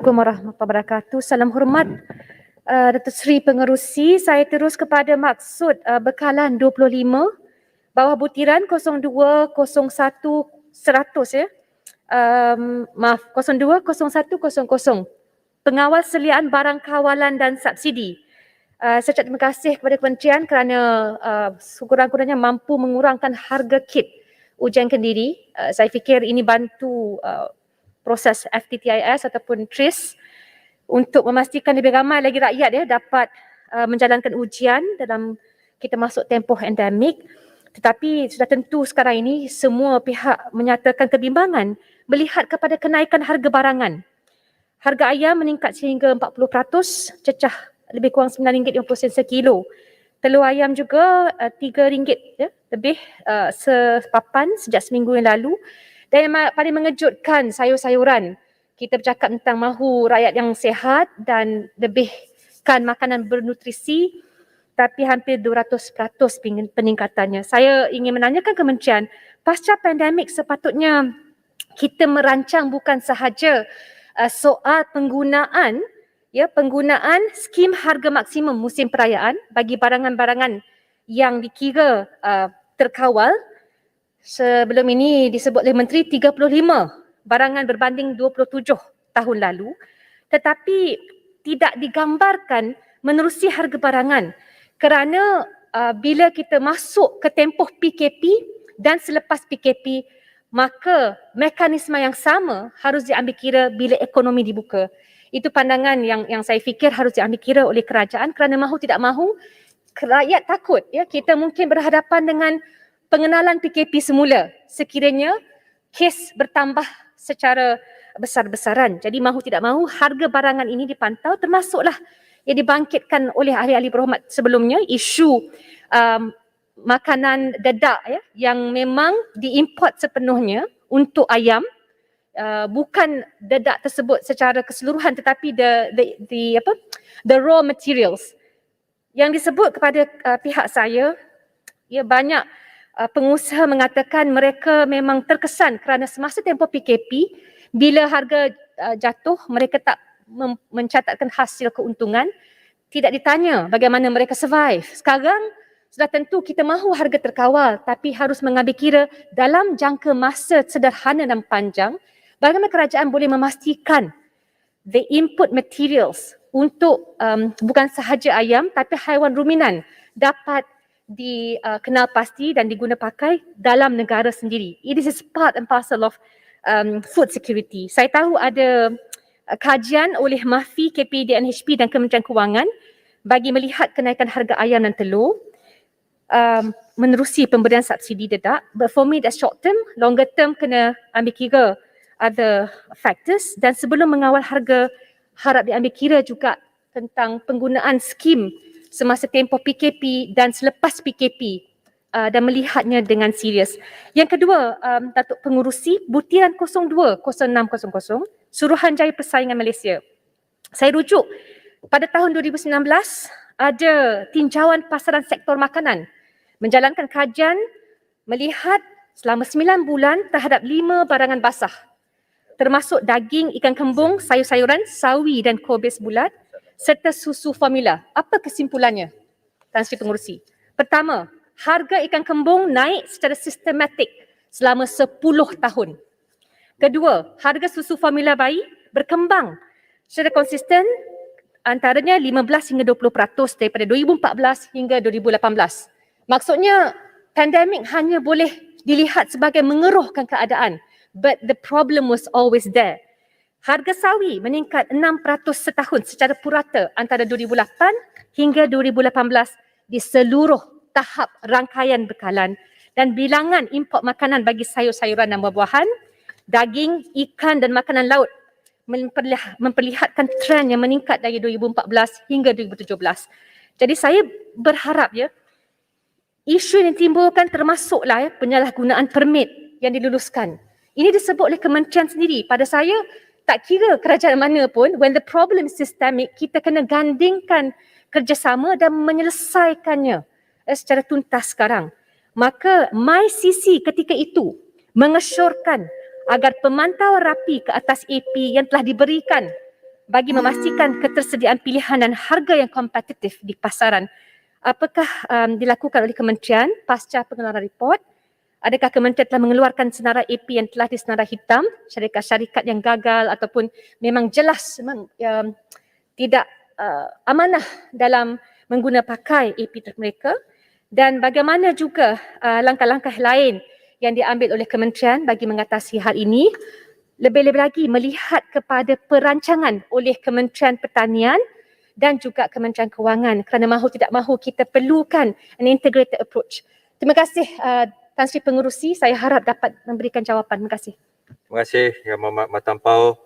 Assalamualaikum warahmatullahi wabarakatuh. Salam hormat Datuk Seri Pengerusi. Saya terus kepada maksud bekalan 25 bawah butiran 0201 100 ya. 020100 pengawal seliaan barang kawalan dan subsidi. Saya ucap terima kasih kepada Kementerian kerana sekurang-kurangnya mampu mengurangkan harga kit ujian kendiri. Saya fikir ini bantu proses FTTIS ataupun TRIS untuk memastikan lebih ramai lagi rakyat dapat menjalankan ujian dalam kita masuk tempoh endemik. Tetapi sudah tentu sekarang ini semua pihak menyatakan kebimbangan melihat kepada kenaikan harga barangan. Harga ayam meningkat sehingga 40%, cecah lebih kurang RM9.50 sekilo. Telur ayam juga RM3 lebih sepapan sejak seminggu yang lalu. Dan yang paling mengejutkan, sayur-sayuran. Kita bercakap tentang mahu rakyat yang sihat dan lebihkan makanan bernutrisi, tapi hampir 200% peningkatannya. Saya ingin menanyakan Kementerian, pasca pandemik sepatutnya kita merancang bukan sahaja soal penggunaan skim harga maksimum musim perayaan bagi barangan-barangan yang dikira terkawal. Sebelum ini disebut oleh Menteri 35 barangan berbanding 27 tahun lalu, tetapi tidak digambarkan menerusi harga barangan kerana bila kita masuk ke tempoh PKP dan selepas PKP, maka mekanisme yang sama harus diambil kira bila ekonomi dibuka. Itu pandangan yang saya fikir harus diambil kira oleh kerajaan kerana mahu tidak mahu rakyat takut kita mungkin berhadapan dengan pengenalan PKP semula sekiranya kes bertambah secara besar-besaran. Jadi mahu tidak mahu harga barangan ini dipantau, termasuklah yang dibangkitkan oleh ahli-ahli berhormat sebelumnya, isu makanan dedak yang memang diimport sepenuhnya untuk ayam. Bukan dedak tersebut secara keseluruhan tetapi the raw materials yang disebut kepada pihak saya. Banyak pengusaha mengatakan mereka memang terkesan kerana semasa tempoh PKP bila harga jatuh mereka tak mencatatkan hasil keuntungan, tidak ditanya bagaimana mereka survive. Sekarang sudah tentu kita mahu harga terkawal tapi harus mengambil kira dalam jangka masa sederhana dan panjang bagaimana kerajaan boleh memastikan the input materials untuk bukan sahaja ayam tapi haiwan ruminan dapat dikenal pasti dan diguna pakai dalam negara sendiri. It is part and parcel of food security. Saya tahu ada kajian oleh MAFI, KPDNHP dan Kementerian Kewangan bagi melihat kenaikan harga ayam dan telur menerusi pemberian subsidi dedak. But for me that's short term, longer term kena ambil kira other factors dan sebelum mengawal harga harap diambil kira juga tentang penggunaan skim semasa tempoh PKP dan selepas PKP dan melihatnya dengan serius. Yang kedua, Datuk Pengurusi, butiran 020600 Suruhanjaya Persaingan Malaysia. Saya rujuk pada tahun 2019 ada tinjauan pasaran sektor makanan menjalankan kajian melihat selama 9 bulan terhadap 5 barangan basah termasuk daging, ikan kembung, sayur-sayuran, sawi dan kubis bulat serta susu formula. Apa kesimpulannya, Tan Sri Pengurusi? Pertama, harga ikan kembung naik secara sistematik selama 10 tahun. Kedua, harga susu formula bayi berkembang secara konsisten antaranya 15 hingga 20% daripada 2014 hingga 2018. Maksudnya, pandemik hanya boleh dilihat sebagai mengeruhkan keadaan, but the problem was always there. Harga sawi meningkat 6% setahun secara purata antara 2008 hingga 2018 di seluruh tahap rangkaian bekalan dan bilangan import makanan bagi sayur-sayuran dan buah-buahan, daging, ikan dan makanan laut memperlihatkan trend yang meningkat dari 2014 hingga 2017. Jadi saya berharap isu yang ditimbulkan termasuklah penyalahgunaan permit yang diluluskan. Ini disebut oleh kementerian sendiri. Pada saya, tak kira kerajaan mana pun, when the problem is systemic, kita kena gandingkan kerjasama dan menyelesaikannya secara tuntas sekarang. Maka MyCC ketika itu mengesyorkan agar pemantauan rapi ke atas AP yang telah diberikan bagi memastikan ketersediaan pilihan dan harga yang kompetitif di pasaran. Apakah dilakukan oleh kementerian pasca pengeluaran report? Adakah kementerian telah mengeluarkan senarai AP yang telah disenarai hitam, syarikat-syarikat yang gagal ataupun memang jelas tidak amanah dalam mengguna pakai AP mereka? Dan bagaimana juga langkah-langkah lain yang diambil oleh kementerian bagi mengatasi hal ini? Lebih-lebih lagi melihat kepada perancangan oleh Kementerian Pertanian dan juga Kementerian Kewangan, kerana mahu tidak mahu kita perlukan an integrated approach. Terima kasih Tan Sri Pengerusi, saya harap dapat memberikan jawapan. Terima kasih. Terima kasih Yang Berhormat Matampau.